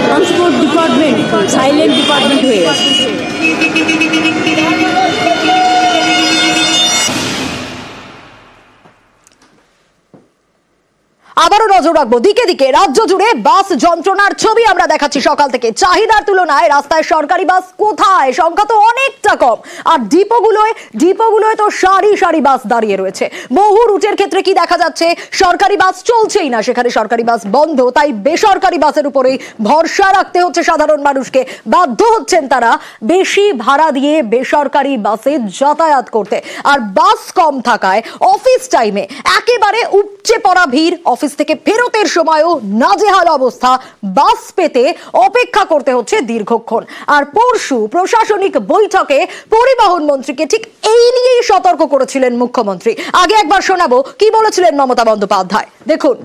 Transport department silent department হয়ে গেছে। আবারও নজর রাখবো দিকে দিকে রাজ্য জুড়ে বাস যন্ত্রণার ছবি আমরা দেখাচ্ছি সকাল থেকে। চাহিদার তুলনায় রাস্তায় সরকারি বাস কোথায়, সংখ্যা তো অনেকটা কম। আর ডিপোগুলোয় তো সারি সারি বাস দাঁড়িয়ে রয়েছে। বহু রুটের ক্ষেত্রে কি দেখা যাচ্ছে, সরকারি বাস চলছেই না, সেখানে সরকারি বাস বন্ধ। তাই বেসরকারি বাসের উপরেই ভরসা রাখতে হচ্ছে সাধারণ মানুষকে। বাধ্য হচ্ছেন তারা বেশি ভাড়া দিয়ে বেসরকারি বাসে যাতায়াত করতে। আর বাস কম থাকায় অফিস টাইমে একেবারে উপচে পড়া ভিড়। অফিস থেকে ফেরতের সময়ও নাজেহাল অবস্থা, বাস পেতে অপেক্ষা করতে হচ্ছে দীর্ঘক্ষণ। আর পরশু প্রশাসনিক বৈঠকে পরিবহন মন্ত্রীকে ঠিক এই নিয়েই সতর্ক করেছিলেন মুখ্যমন্ত্রী। আগে একবার শোনাবো কি বলেছিলেন মমতা বন্দ্যোপাধ্যায়, দেখুন।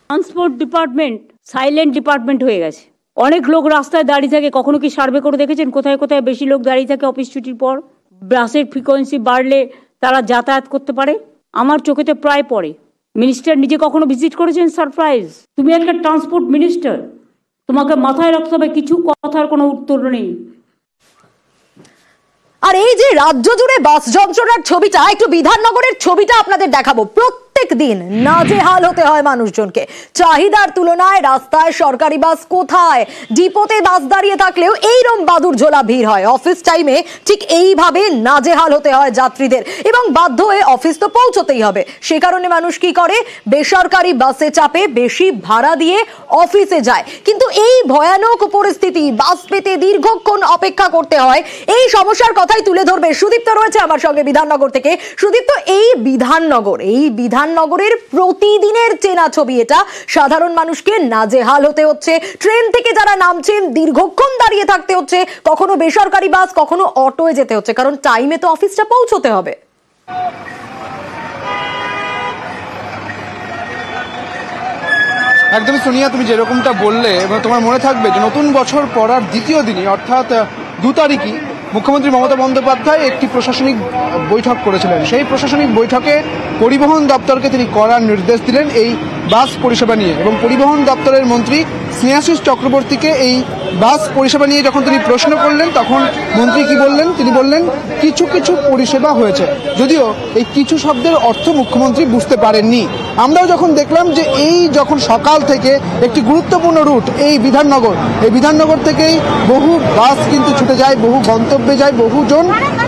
ট্রান্সপোর্ট ডিপার্টমেন্ট সাইলেন্ট ডিপার্টমেন্ট হয়ে গেছে। অনেক লোক রাস্তায় দাঁড়িয়ে থাকে। কখনো কি সার্ভে করে দেখেছেন কোথায় কোথায় বেশি লোক দাঁড়িয়ে থাকে অফিস ছুটির পর? বাসের ফ্রিকোয়েন্সি বাড়লে তারা যাতায়াত করতে পারে। আমার চোখেতে প্রায় পড়ে। মিনিস্টার নিজে কখনো ভিজিট করেছেন? সারপ্রাইজ। তুমি একটা ট্রান্সপোর্ট মিনিস্টার, তোমাকে মাথায় রাখতে হবে কিছু কথার কোনো উত্তর নেই। আর এই যে রাজ্য জুড়ে বাস যন্ত্রণার ছবিটা, একটু বিধাননগরের ছবিটা আপনাদের দেখাবো। প্রত্যেক দিন নাজেহাল হতে হয় মানুষজনকে। চাহিদার তুলনায় রাস্তায় সরকারি বাস কোথায়, ডিপোতে বাস দাঁড়িয়ে থাকলেও এইরকম বাদুর ঝোলা ভিড় হয়। অফিস টাইমে ঠিক এইভাবে নাজেহাল হতে হয় যাত্রীদের, এবং বাধ্য হয়ে অফিস তো পৌঁছতেই হবে। সে কারণে মানুষ কি করে, বেসরকারি বাসে চাপে, বেশি ভাড়া দিয়ে অফিসে যায়। কিন্তু এই ভয়ানক পরিস্থিতি, বাস পেতে দীর্ঘক্ষণ অপেক্ষা করতে হয়, এই সমস্যার কথাই তুলে ধরবে সুদীপ্ত রয়েছে আমার সঙ্গে বিধাননগর থেকে। সুদীপ্ত, এই বিধাননগরের প্রতিদিনের চেনা ছবি এটা। সাধারণ মানুষকে নাজেহাল হতে হচ্ছে। ট্রেন থেকে যারা নামছেন দীর্ঘক্ষণ দাঁড়িয়ে থাকতে হচ্ছে, কখনো বেসরকারি বাস, কখনো অটোয় যেতে হচ্ছে, কারণ টাইমে তো অফিসটা পৌঁছতে হবে। একদমই সোনিয়া, তুমি যেরকমটা বললে এবং তোমার মনে থাকবে যে নতুন বছর পড়ার দ্বিতীয় দিনই অর্থাৎ 2 তারিখই মুখ্যমন্ত্রী মমতা বন্দ্যোপাধ্যায় একটি প্রশাসনিক বৈঠক করেছিলেন। সেই প্রশাসনিক বৈঠকে পরিবহন দপ্তরকে তিনি কড়া নির্দেশ দিলেন এই বাস পরিষেবা নিয়ে। এবং পরিবহন দপ্তরের মন্ত্রী স্নেহাশিস চক্রবর্তীকে এই বাস পরিষেবা নিয়ে যখন তিনি প্রশ্ন করলেন, তখন মন্ত্রী কি বললেন, তিনি বললেন কিছু কিছু পরিষেবা হয়েছে। যদিও এই কিছু শব্দের অর্থ মুখ্যমন্ত্রী বুঝতে পারেননি। আমরাও যখন দেখলাম যে এই যখন সকাল থেকে একটি গুরুত্বপূর্ণ রুট এই বিধাননগর থেকেই বহু বাস কিন্তু ছুটে যায়, বহু গন্তব্যে যায়, বহুজন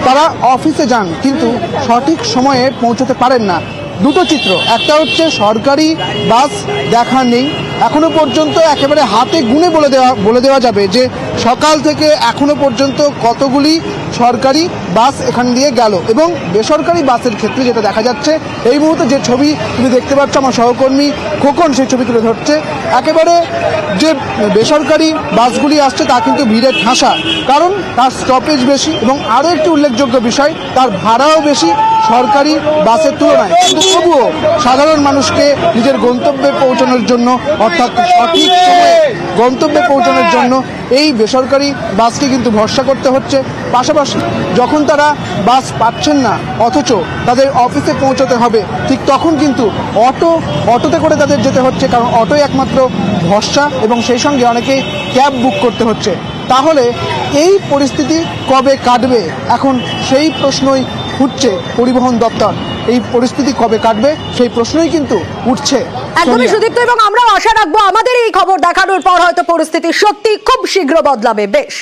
তারা অফিসে যান, কিন্তু সঠিক সময়ে পৌঁছতে পারেন না। দুটো চিত্র, একটা হচ্ছে সরকারি বাস দেখা নেই এখনো পর্যন্ত, একেবারে হাতে গুনে বলে দেওয়া যাবে যে সকাল থেকে এখনো পর্যন্ত কতগুলি সরকারি বাস এখান দিয়ে গেল। এবং বেসরকারি বাসের ক্ষেত্রে যেটা দেখা যাচ্ছে, এই মুহূর্তে যে ছবি তুমি দেখতে পাচ্ছ, আমার সহকর্মী খোকন সেই ছবি তুলে ধরছে, একেবারে যে বেসরকারি বাসগুলি আসছে তা কিন্তু ভিড়ে ঠাসা, কারণ তার স্টপেজ বেশি এবং আরও একটি উল্লেখযোগ্য বিষয়, তার ভাড়াও বেশি সরকারি বাসের তুলনায়। কিন্তু তবুও সাধারণ মানুষকে নিজের গন্তব্যে পৌঁছানোর জন্য, অর্থাৎ সঠিক সময়ে গন্তব্যে পৌঁছানোর জন্য এই বেসরকারি বাসকে কিন্তু ভরসা করতে হচ্ছে। পাশাপাশি যখন তারা বাস পাচ্ছেন না অথচ তাদের অফিসে পৌঁছতে হবে, ঠিক তখন কিন্তু অটোতে করে তাদের যেতে হচ্ছে, কারণ অটোই একমাত্র ভরসা, এবং সেই সঙ্গে অনেকেই ক্যাব বুক করতে হচ্ছে। তাহলে এই পরিস্থিতি কবে কাটবে, এখন সেই প্রশ্নই উঠছে পরিবহন দপ্তর। এই পরিস্থিতি কবে কাটবে সেই প্রশ্নই কিন্তু উঠছে। একদমই সুদীপ্ত, এবং আমরাও আশা রাখবো আমাদের এই খবর দেখানোর পর হয়তো পরিস্থিতি সত্যি খুব শীঘ্র বদলাবে। বেশ,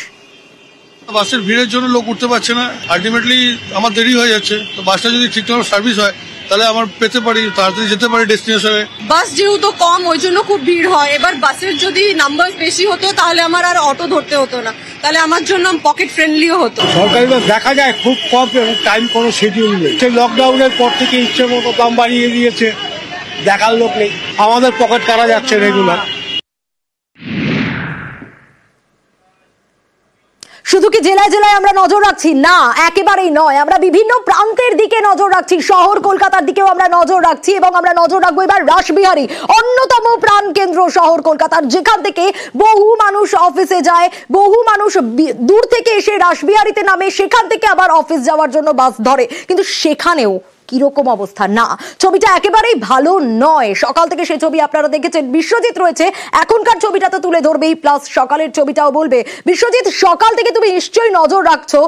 বাসের ভিড়ের জন্য লোক উঠতে পারছে না, আলটিমেটলি আমার দেরি হয়ে যাচ্ছে। তো বাসটা যদি ঠিকঠাক সার্ভিস হয় তাহলে আমার পেতে পারি, তাড়াতাড়ি যেতে পারি ডেস্টিনেশনে। বাস যেহেতু কম ওই জন্য খুব ভিড় হয়। এবার বাসের যদি নাম্বার বেশি হতো তাহলে আমার আর অটো ধরতে হতো না, তাহলে আমার জন্য পকেট ফ্রেন্ডলিও হতো। সরকারি বাস দেখা যায় খুব কম এবং টাইম কোনো শিডিউল নেই। সেই লকডাউনের পর থেকে ইচ্ছে মতো দাম বাড়িয়ে দিয়েছে, দেখার লোক নেই, আমাদের পকেট কাটা যাচ্ছে রেগুলার। শুধু কি জেলায় জেলায় আমরা নজর রাখছি? না, একেবারেই নয়। আমরা বিভিন্ন প্রান্তের দিকে নজর রাখছি, শহর কলকাতার দিকেও আমরা নজর রাখছি, এবং আমরা নজর রাখবো এবার রাসবিহারী, অন্যতম প্রাণ কেন্দ্র শহর কলকাতার, যেখান থেকে বহু মানুষ অফিসে যায়, বহু মানুষ দূর থেকে এসে রাসবিহারীতে নামে, সেখান থেকে আবার অফিস যাওয়ার জন্য বাস ধরে। কিন্তু সেখানেও কিরকম অবস্থা? না, ছবিটা একেবারেই ভালো নয়। সকাল থেকে সেই ছবি আপনারা দেখেছেন। বিশ্বজিৎ রয়েছে, এখনকার ছবিটা তো তুলে ধরবেই, প্লাস সকালের ছবিটাও বলবে। বিশ্বজিৎ, সকাল থেকে তুমি নিশ্চয়ই নজর রাখছো,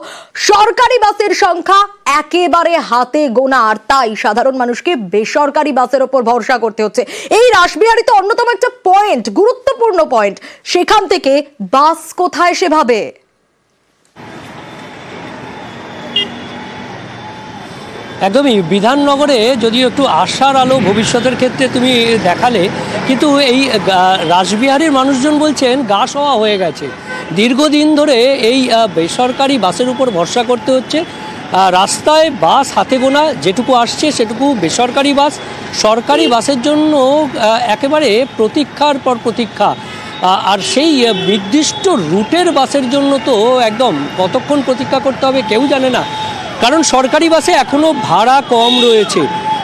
সরকারি বাসের সংখ্যা একেবারে হাতে গোনা, আর তাই সাধারণ মানুষকে বেসরকারি বাসের ওপর ভরসা করতে হচ্ছে। এই রাসবিহারী তো অন্যতম একটা পয়েন্ট, গুরুত্বপূর্ণ পয়েন্ট। সেখান থেকে বাস কোথায় সেভাবে? একদমই, বিধাননগরে যদিও একটু আশার আলো ভবিষ্যতের ক্ষেত্রে তুমি দেখালে, কিন্তু এই রাসবিহারীর মানুষজন বলছেন গা সওয়া হয়ে গেছে। দীর্ঘদিন ধরে এই বেসরকারি বাসের উপর ভরসা করতে হচ্ছে। রাস্তায় বাস হাতে গোনা, যেটুকু আসছে সেটুকু বেসরকারি বাস। সরকারি বাসের জন্য একেবারে প্রতীক্ষার পর প্রতীক্ষা, আর সেই নির্দিষ্ট রুটের বাসের জন্য তো একদম কতক্ষণ প্রতীক্ষা করতে হবে কেউ জানে না। কারণ সরকারি বাসে এখনও ভাড়া কম রয়েছে,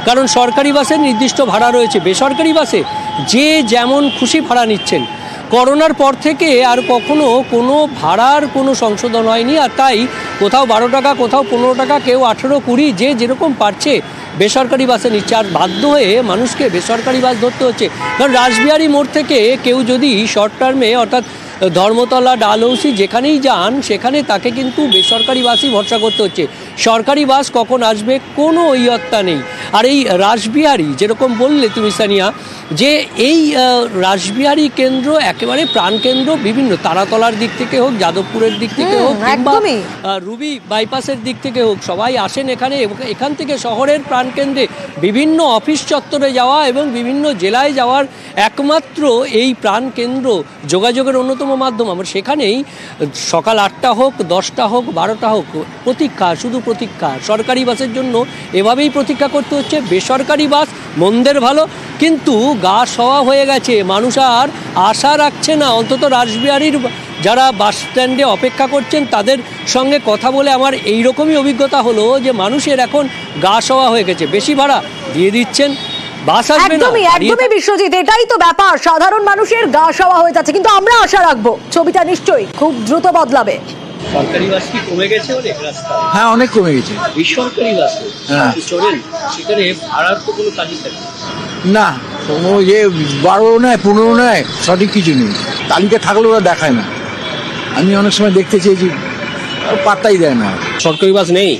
কারণ সরকারি বাসের নির্দিষ্ট ভাড়া রয়েছে। বেসরকারি বাসে যে যেমন খুশি ভাড়া নিচ্ছেন। করোনার পর থেকে আর কখনো কোনো ভাড়ার কোনো সংশোধন হয়নি, আর তাই কোথাও 12 টাকা, কোথাও 15 টাকা, কেউ 18, 20, যে যেরকম পারছে বেসরকারি বাসে নিচ্ছে। আর বাধ্য হয়ে মানুষকে বেসরকারি বাস ধরতে হচ্ছে। কারণ রাসবিহারী মোড় থেকে কেউ যদি শর্ট টার্মে, অর্থাৎ ধর্মতলা, ডালহৌসি যেখানেই যান, সেখানে তাকে কিন্তু বেসরকারি বাসই ভরসা করতে হচ্ছে। সরকারি বাস কখন আসবে কোনো ইয়ত্তা নেই। আর এই রাসবিহারী, যেরকম বললে তুমি সানিয়া, যে এই রাসবিহারী কেন্দ্র একেবারে প্রাণকেন্দ্র, বিভিন্ন তারাতলার দিক থেকে হোক, যাদবপুরের দিক থেকে হোক, কিংবা রুবি বাইপাসের দিক থেকে হোক, সবাই আসেন এখানে। এখান থেকে শহরের প্রাণকেন্দ্রে বিভিন্ন অফিস চত্বরে যাওয়া এবং বিভিন্ন জেলায় যাওয়ার একমাত্র এই প্রাণকেন্দ্র, যোগাযোগের অন্যতম মাধ্যম। আমরা সেখানেই সকাল 8টা হোক, 10টা হোক, 12টা হোক, প্রতীক্ষা, শুধু প্রতীক্ষা। সরকারি বাসের জন্য এভাবেই প্রতীক্ষা করতে হচ্ছে। বেসরকারি বাস মন্দের ভালো, কিন্তু গা সওয়া হয়ে গেছে। মানুষ আর আশা রাখছে না। অন্তত রাসবিহারীর যারা বাস স্ট্যান্ডে অপেক্ষা করছেন তাদের সঙ্গে কথা বলে আমার এইরকমই অভিজ্ঞতা হলো যে মানুষের এখন গা সওয়া হয়ে গেছে। বেশি ভাড়া দিয়ে দিচ্ছেন, বাস আসবে না। একদমই বিশ্বজিৎ, এটাই তো ব্যাপার, সাধারণ মানুষের গা সওয়া হয়ে যাচ্ছে। কিন্তু আমরা আশা রাখবো ছবিটা নিশ্চয়ই খুব দ্রুত বদলাবে। সরকারি বাস কি কমে গেছে অনেক রাস্তা? হ্যাঁ, অনেক কমে গেছে। বেসরকারি বাসে চলেন, সেখানে ভাড়ার তো কোনো তালিকা নেই। না, কোনো যে 12 নয়, 15 নয়, সঠিক কিছু নেই। তালিকা থাকলেও ওরা দেখায় না। আমি অনেক সময় দেখতে চেয়েছি, পাত্তাই দেয় না। সরকারি বাস নেই,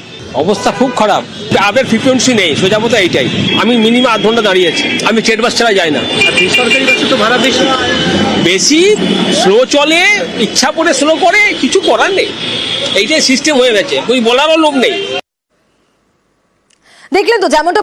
অবস্থা খুব খারাপ। আবের ফ্রিকোয়েন্সি নেই, সোজা মতো এইটাই। আমি মিনিমাম 8 ঘন্টা দাঁড়িয়েছি। আমি স্টেট বাস ছাড়া যাই না। আর বেসরকারি বাসে তো ভাড়া বেশি, বেশি স্লো চলে, ইচ্ছা করে স্লো করে, কিছু করার নেই। এইটাই সিস্টেম হয়ে গেছে, ওই বলারও লোক নেই। দেখলেন তো, যেমনটা